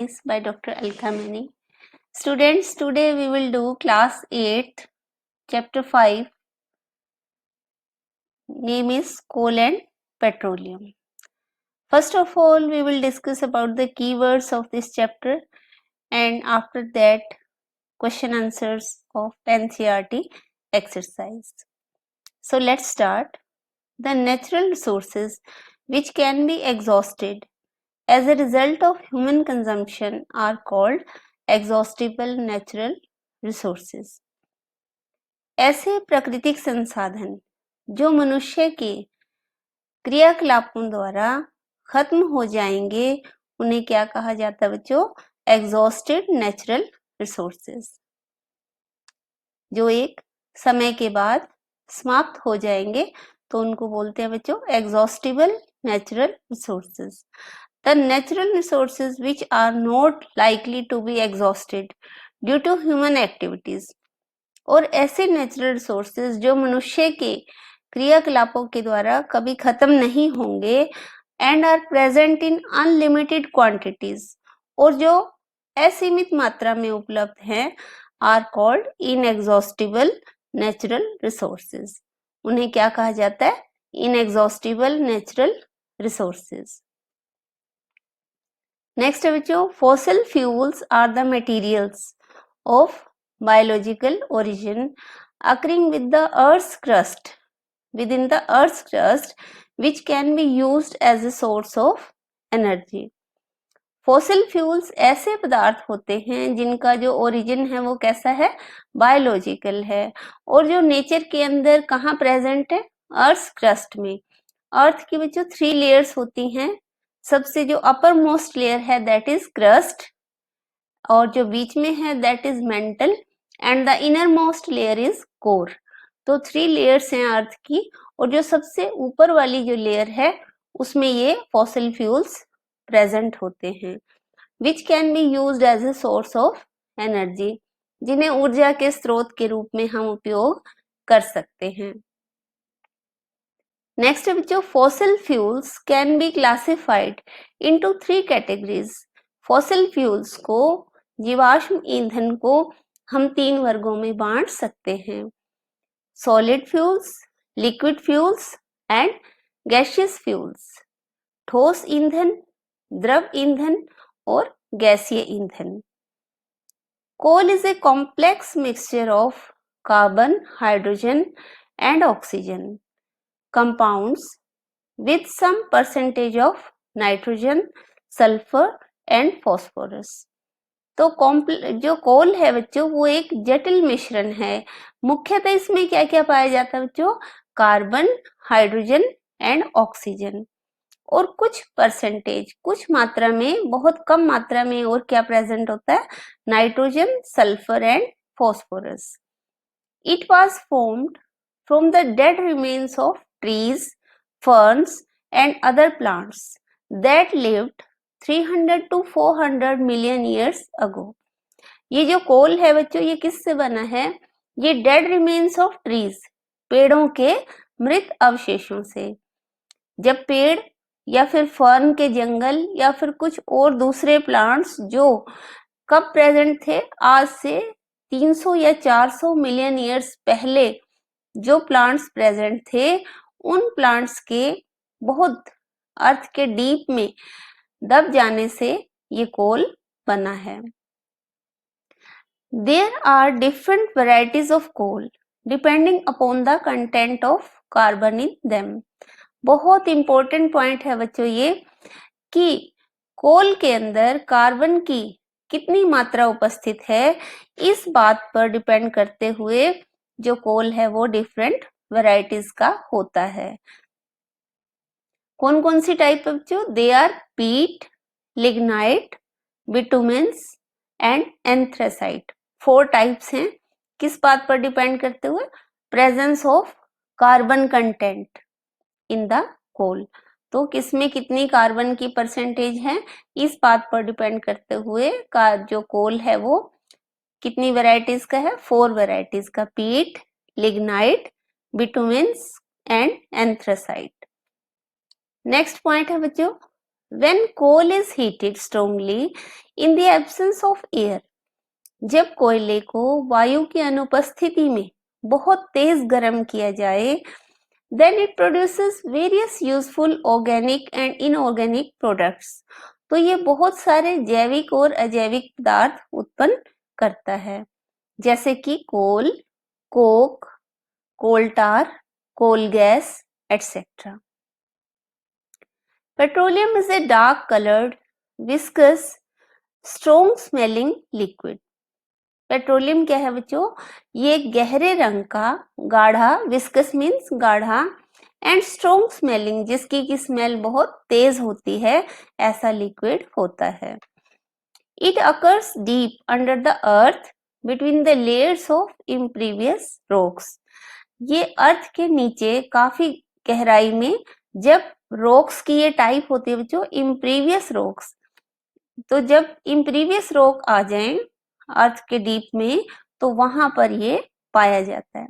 is by Dr. Alka Mani. Students, today we will do class 8, chapter 5. Name is Coal and Petroleum. First of all, we will discuss about the keywords of this chapter, and after that question answers of NCERT exercise. So let's start. The natural resources which can be exhausted as a result of human consumption are called exhaustible natural resources. ऐसे प्राकृतिक संसाधन जो मनुष्य के क्रियाकलापों द्वारा खत्म हो जाएंगे उन्हें क्या कहा जाता है बच्चों? Exhausted natural resources. जो एक समय के बाद समाप्त हो जाएंगे तो उनको बोलते हैं बच्चों exhaustible natural resources. The natural resources which are not likely to be exhausted due to human activities, और ऐसे नेचुरल रिसोर्सेज जो मनुष्य के क्रियाकलापों के द्वारा कभी खत्म नहीं होंगे and are present in unlimited quantities, और जो असीमित मात्रा में उपलब्ध हैं, are called inexhaustible natural resources. उन्हें क्या कहा जाता है? Inexhaustible natural resources. Next बच्चों, fossil fuels are the materials of biological origin occurring within the earth's crust which can be used as a source of energy. Fossil fuels ऐसे पदार्थ होते हैं जिनका जो ओरिजिन है वो कैसा है? बायोलॉजिकल है, और जो नेचर के अंदर कहाँ प्रेजेंट है? अर्थ क्रस्ट में। अर्थ की बच्चों 3 लेयर्स होती हैं। सबसे जो अपर मोस्ट लेयर है दैट इज क्रस्ट, और जो बीच में है that is mental, and the inner most layer is core. तो 3 लेयर्स हैं अर्थ की, और जो सबसे ऊपर वाली जो लेयर है उसमें ये फॉसिल फ्यूल्स प्रेजेंट होते हैं, which can be used as a source of energy, जिन्हें ऊर्जा के स्रोत के रूप में हम उपयोग कर सकते हैं। नेक्स्ट बच्चों, fossil fuels can be classified into 3 categories. Fossil fuels को, जीवाश्म ईंधन को हम 3 वर्गों में बांट सकते हैं: solid fuels, liquid fuels and gaseous fuels. ठोस ईंधन, द्रव ईंधन और गैसीय ईंधन। Coal is a complex mixture of carbon, hydrogen and oxygen compounds with some percentage of nitrogen, sulfur and phosphorus। तो जो कोल है बच्चों वो एक जटिल मिश्रण है। मुख्यतः इसमें क्या क्या पाया जाता है बच्चों? कार्बन, हाइड्रोजन एंड ऑक्सीजन, और कुछ परसेंटेज, कुछ मात्रा में, बहुत कम मात्रा में और क्या प्रेजेंट होता है? Nitrogen, sulphur and phosphorus। It was formed from the dead remains of trees, ferns and other plants that lived 300 to 400 million years ago। ये जो कोल है बच्चों ये किससे बना है? ये डेड रिमेन्स ऑफ ट्रीज, पेड़ों के मृत अवशेषों से। जब पेड़ या फिर फर्न के जंगल या फिर कुछ और दूसरे प्लांट्स जो कब प्रेजेंट थे? आज से 300 या 400 मिलियन ईयर्स पहले जो प्लांट्स प्रेजेंट थे, उन प्लांट्स के बहुत अर्थ के डीप में दब जाने से ये कोल बना है। There are different varieties of coal depending upon the content of carbon in them। बहुत इंपॉर्टेंट पॉइंट है बच्चों ये कि कोल के अंदर कार्बन की कितनी मात्रा उपस्थित है, इस बात पर डिपेंड करते हुए जो कोल है वो डिफरेंट वैरायटीज का होता है। कौन कौन सी टाइप है बच्चों? They are peat, lignite, bitumens and anthracite. 4 types हैं। किस बात पर डिपेंड करते हुए? Presence of carbon content in the coal. तो किसमें कितनी कार्बन की परसेंटेज है, इस बात पर डिपेंड करते हुए का जो कोल है वो कितनी वैरायटीज का है? 4 वैरायटीज का: peat, lignite, bitumens and anthracite. Next point है बच्चों When coal is heated strongly in the absence of air, जब कोयले को वायु की अनुपस्थिति में बहुत तेज गर्म किया जाए, then it produces various useful organic and inorganic products. तो ये बहुत सारे जैविक और अजैविक पदार्थ उत्पन्न करता है, जैसे कि coal, coke, coal tar, coal gas, etc. Petroleum is a dark colored, viscous, strong smelling liquid. Petroleum क्या है बच्चों? ये गहरे रंग का गाढ़ा, विस्कस मीन्स गाढ़ा, एंड स्ट्रॉन्ग स्मेलिंग जिसकी की स्मेल बहुत तेज होती है, ऐसा लिक्विड होता है. It occurs deep under the earth between the layers of impervious rocks. ये अर्थ के नीचे काफी गहराई में जब रॉक्स की ये टाइप होती है बच्चों, इम्प्रीवियस रॉक्स, तो जब इम्प्रीवियस रॉक आ जाएं अर्थ के डीप में तो वहां पर ये पाया जाता है.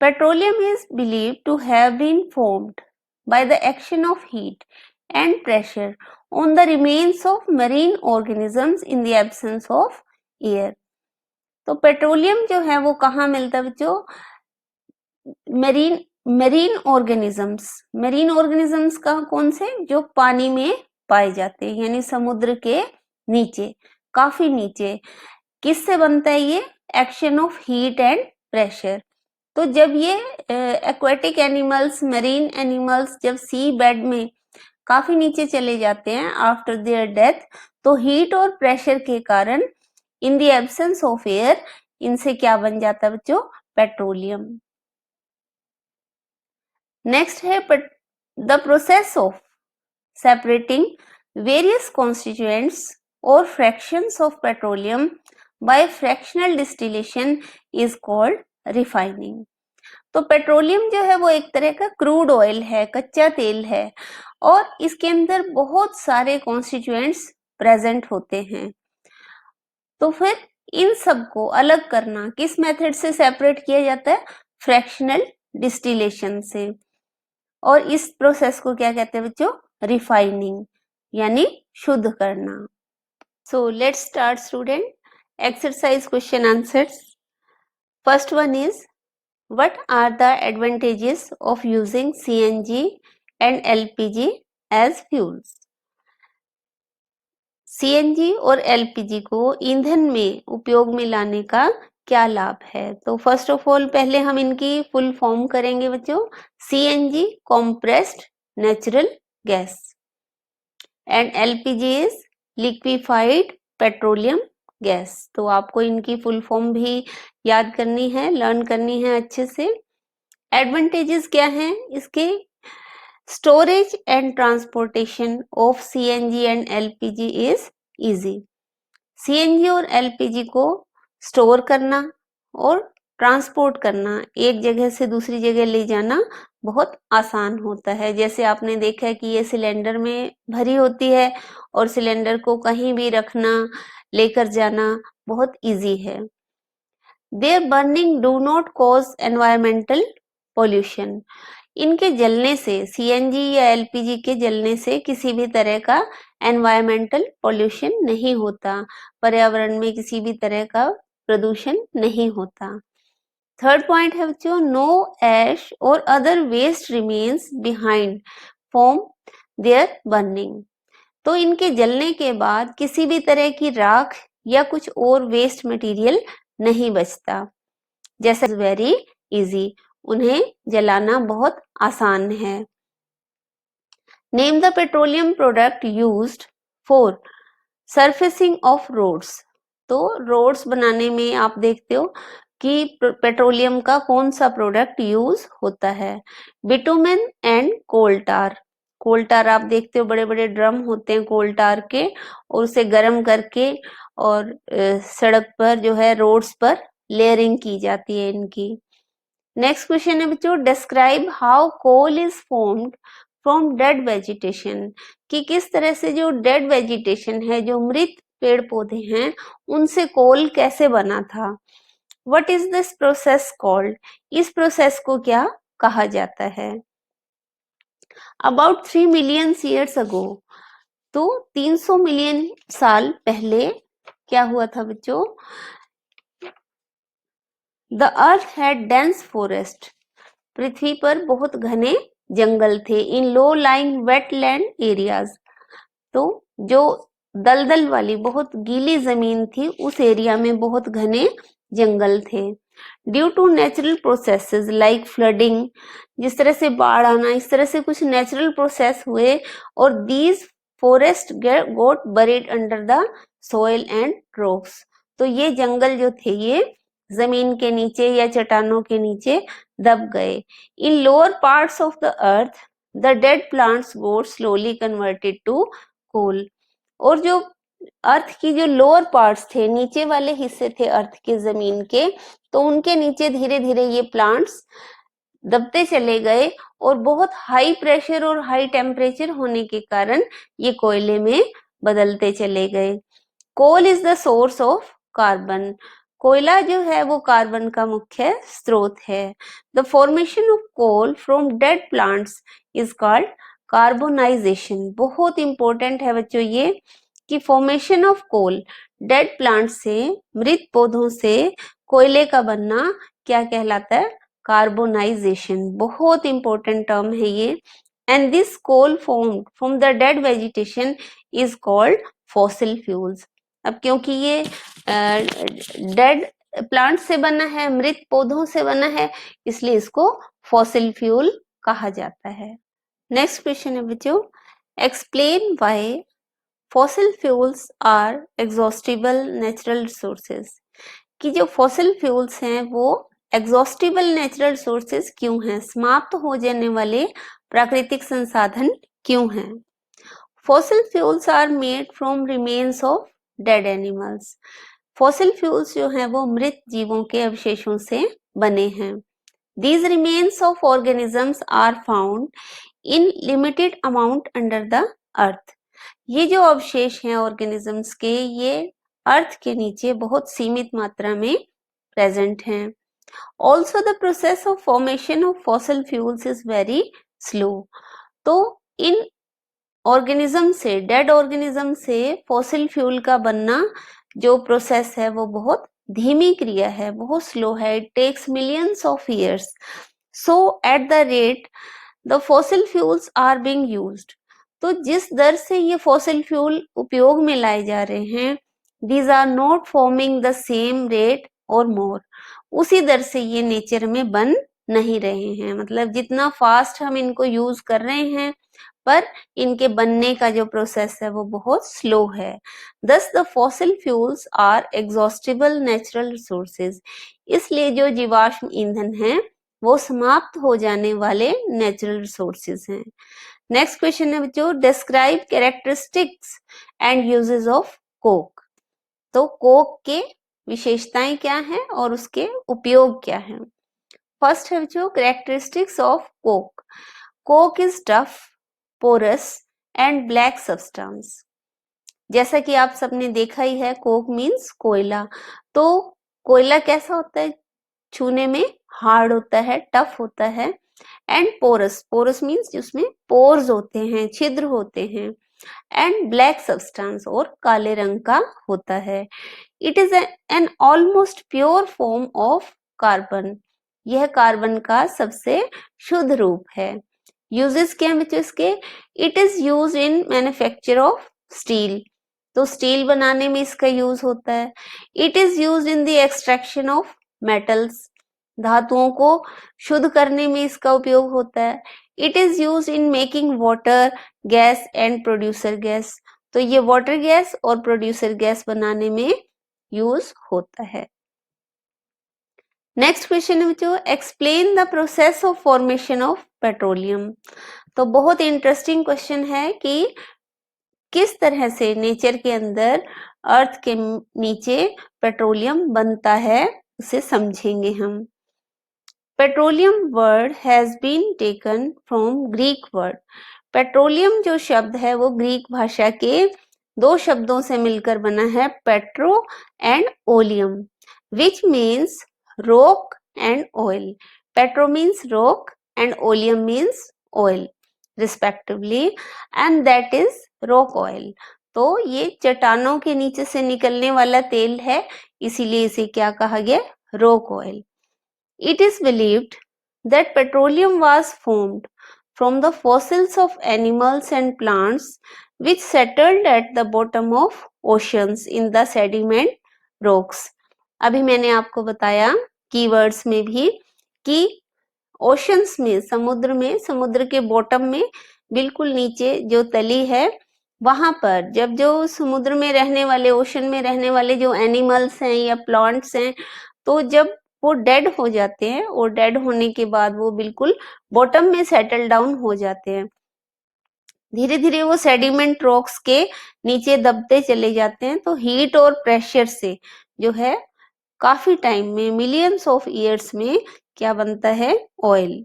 Petroleum is believed to have been formed by the action of heat and pressure on the remains of marine organisms in the absence of air. तो पेट्रोलियम जो है वो कहाँ मिलता है बच्चों? मरीन ऑर्गेनिजम्स का कौन से? जो पानी में पाए जाते हैं, यानी समुद्र के नीचे, काफी नीचे. किससे बनता है ये? Action of heat and pressure. तो जब ये एक्वेटिक एनिमल्स, मरीन एनिमल्स जब सी बेड में काफी नीचे चले जाते हैं आफ्टर देयर डेथ, तो हीट और प्रेशर के कारण in the absence of air इनसे क्या बन जाता है बच्चों? पेट्रोलियम. नेक्स्ट है the process of separating various constituents और fractions of petroleum by fractional distillation is called refining. तो पेट्रोलियम जो है वो एक तरह का क्रूड ऑयल है, कच्चा तेल है, और इसके अंदर बहुत सारे कॉन्स्टिट्यूएंट्स प्रेजेंट होते हैं. तो फिर इन सबको अलग करना किस मेथड से सेपरेट किया जाता है? फ्रैक्शनल डिस्टिलेशन से. और इस प्रोसेस को क्या कहते हैं बच्चों? रिफाइनिंग, यानी शुद्ध करना. So let's start student. Exercise question answers. First one is, what are the advantages of using CNG and LPG as fuels? CNG और LPG को ईंधन में उपयोग में लाने का क्या लाभ है? तो फर्स्ट ऑफ ऑल पहले हम इनकी फुल फॉर्म करेंगे बच्चों. CNG compressed natural gas and LPG is liquefied petroleum gas. तो आपको इनकी फुल फॉर्म भी याद करनी है, लर्न करनी है अच्छे से. एडवांटेजेस क्या हैं इसके? Storage and transportation of CNG and LPG is easy. CNG और एलपीजी को स्टोर करना और ट्रांसपोर्ट करना, एक जगह से दूसरी जगह ले जाना बहुत आसान होता है. जैसे आपने देखा है कि ये सिलेंडर में भरी होती है और सिलेंडर को कहीं भी रखना, लेकर जाना बहुत इजी है. Their burning do not cause environmental pollution. इनके जलने से, सीएनजी या एलपीजी के जलने से किसी भी तरह का एनवायरमेंटल पोल्यूशन नहीं होता, पर्यावरण में किसी भी तरह का प्रदूषण नहीं होता. थर्ड पॉइंट है बच्चों, नो एश और other waste remains behind from their burning. तो इनके जलने के बाद किसी भी तरह की राख या कुछ और वेस्ट मटेरियल नहीं बचता. जैसे वेरी इजी, उन्हें जलाना बहुत आसान है. Name the petroleum product used for surfacing of roads. तो रोड्स बनाने में आप देखते हो कि पेट्रोलियम का कौन सा प्रोडक्ट यूज होता है? Bitumen and coal tar. कोल टार आप देखते हो बड़े बड़े ड्रम होते हैं कोल टार के, और उसे गर्म करके और सड़क पर जो है रोड्स पर लेयरिंग की जाती है इनकी. नेक्स्ट क्वेश्चन है बच्चों, describe how coal is formed from dead vegetation. कि किस तरह से जो डेड वेजिटेशन है, जो मृत पेड़ पौधे हैं, उनसे कोल कैसे बना था. What is this process called? इस प्रोसेस को क्या कहा जाता है? अबाउट 3 मिलियन ईयर्स अगो, तो 300 मिलियन साल पहले क्या हुआ था बच्चों? The earth had dense forest, पृथ्वी पर बहुत घने जंगल थे। In low lying wetland areas, तो जो दलदल वाली बहुत गीली जमीन थी उस एरिया में बहुत घने जंगल थे। Due to natural processes like flooding, जिस तरह से बाढ़ आना, इस तरह से कुछ नेचुरल प्रोसेस हुए और these forest got buried under the soil and rocks, तो ये जंगल जो थे ये जमीन के नीचे या चट्टानों के नीचे दब गए। In lower parts of the earth the dead plants got slowly converted to coal, और जो अर्थ की जो लोअर पार्ट्स थे, नीचे वाले हिस्से थे अर्थ के जमीन के, तो उनके नीचे धीरे धीरे ये प्लांट्स दबते चले गए और बहुत हाई प्रेशर और हाई टेम्परेचर होने के कारण ये कोयले में बदलते चले गए। Coal is the source of carbon, कोयला जो है वो कार्बन का मुख्य स्रोत है। The formation of coal from dead plants is called carbonisation. बहुत इंपॉर्टेंट है बच्चों ये कि formation of coal, dead plant से, मृत पौधों से कोयले का बनना क्या कहलाता है? कार्बोनाइजेशन। बहुत इंपॉर्टेंट टर्म है ये। And this coal formed from the dead vegetation is called fossil fuels. अब क्योंकि ये डेड प्लांट से बना है, मृत पौधों से बना है, इसलिए इसको फॉसिल फ्यूल कहा जाता है। नेक्स्ट क्वेश्चन है बच्चों, explain why fossil fuels are exhaustible natural resources, कि जो फॉसिल फ्यूल्स हैं वो एग्जॉस्टिबल नेचुरल रिसोर्सेज क्यों हैं, समाप्त हो जाने वाले प्राकृतिक संसाधन क्यों हैं? Fossil fuels are made from remains of dead animals, fossil fuels जो हैं वो मृत जीवों के अवशेषों से बने हैं। These remains of organisms are found in limited amount under the earth, ये जो अवशेष हैं ऑर्गेनिजम्स के ये अर्थ के नीचे बहुत सीमित मात्रा में प्रेजेंट हैं। Also the process of formation of fossil fuels is very slow, तो इन ऑर्गेनिज्म से, डेड ऑर्गेनिज्म से फॉसिल फ्यूल का बनना जो प्रोसेस है वो बहुत धीमी क्रिया है, बहुत स्लो है। It takes millions of years. So at the rate the fossil fuels are being used, तो जिस दर से ये फॉसिल फ्यूल उपयोग में लाए जा रहे हैं, these are not forming the same rate और मोर, उसी दर से ये नेचर में बन नहीं रहे हैं। मतलब जितना फास्ट हम इनको यूज कर रहे हैं पर इनके बनने का जो प्रोसेस है वो बहुत स्लो है। Thus the fossil fuels are exhaustible natural resources, इसलिए जो जीवाश्म ईंधन है वो समाप्त हो जाने वाले नेचुरल रिसोर्सेज हैं। नेक्स्ट क्वेश्चन है बच्चों, describe characteristics and uses of Coke, तो कोक के विशेषताएं क्या हैं और उसके उपयोग क्या हैं? फर्स्ट है बच्चों, characteristics of coke. Coke is tough, porous and black substance. जैसा कि आप सबने देखा ही है, कोक मीन्स कोयला, तो कोयला कैसा होता है? छूने में हार्ड होता है, टफ होता है। एंड पोरस, पोरस मीन्स जिसमें पोर्स होते हैं, छिद्र होते हैं। एंड ब्लैक सब्सटेंस, और काले रंग का होता है। It is an almost pure form of carbon, यह कार्बन का सबसे शुद्ध रूप है। यूजेस क्या है बच्चों इसके? It is use in manufacture of steel, तो स्टील बनाने में इसका यूज होता है। It is use in the extraction of metals, धातुओं को शुद्ध करने में इसका उपयोग होता है। It is use in making water gas and producer gas, तो ये वाटर गैस और प्रोड्यूसर गैस बनाने में यूज होता है। नेक्स्ट क्वेश्चन है बच्चों, explain the process of formation of petroleum, तो बहुत इंटरेस्टिंग क्वेश्चन है कि किस तरह से नेचर के अंदर अर्थ के नीचे पेट्रोलियम बनता है, उसे समझेंगे हम। Petroleum word has been taken from Greek word, petroleum जो शब्द है वो ग्रीक भाषा के दो शब्दों से मिलकर बना है, petro and oleum, which means rock and oil. Petro means rock and oleum means oil. Respectively and that is rock oil. तो ये चट्टानों के नीचे से निकलने वाला तेल है, इसीलिए इसे क्या कहा गया, rock oil. It is believed that petroleum was formed from the fossils of animals and plants which settled at the bottom of oceans in the sediment rocks। अभी मैंने आपको बताया कीवर्ड्स में भी कि ओशंस में, समुद्र के बॉटम में, बिल्कुल नीचे जो तली है, वहां पर जब जो समुद्र में रहने वाले, ओशन में रहने वाले जो एनिमल्स हैं या प्लांट्स हैं, तो जब वो डेड हो जाते हैं और डेड होने के बाद वो बिल्कुल बॉटम में सेटल डाउन हो जाते हैं, धीरे धीरे वो सेडिमेंट रॉक्स के नीचे दबते चले जाते हैं। तो हीट और प्रेशर से जो है काफी टाइम में, मिलियंस ऑफ ईयर्स में क्या बनता है, oil.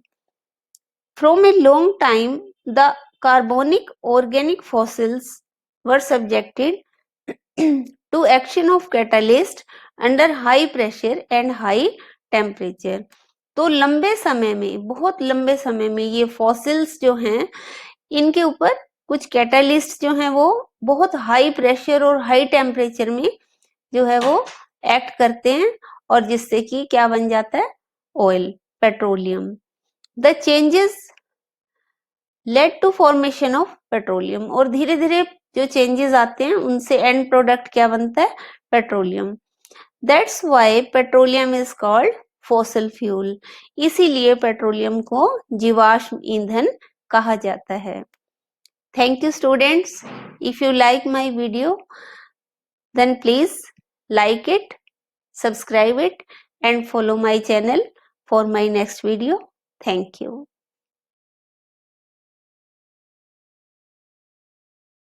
From a long time the carbonic organic fossils were subjected to action of catalyst under high pressure and high temperature. तो लंबे समय में, बहुत लंबे समय में ये फॉसिल्स जो हैं, इनके ऊपर कुछ कैटलिस्ट जो हैं वो बहुत हाई प्रेशर और हाई टेम्परेचर में जो है वो एक्ट करते हैं, और जिससे कि क्या बन जाता है, oil, petroleum. The changes led to formation of petroleum, और धीरे धीरे जो चेंजेस आते हैं उनसे एंड प्रोडक्ट क्या बनता है, petroleum. That's why petroleum is called fossil fuel. इसीलिए पेट्रोलियम को जीवाश्म ईंधन कहा जाता है। Thank you students. If you like my video then please like it, subscribe it and follow my channel for my next video. Thank you.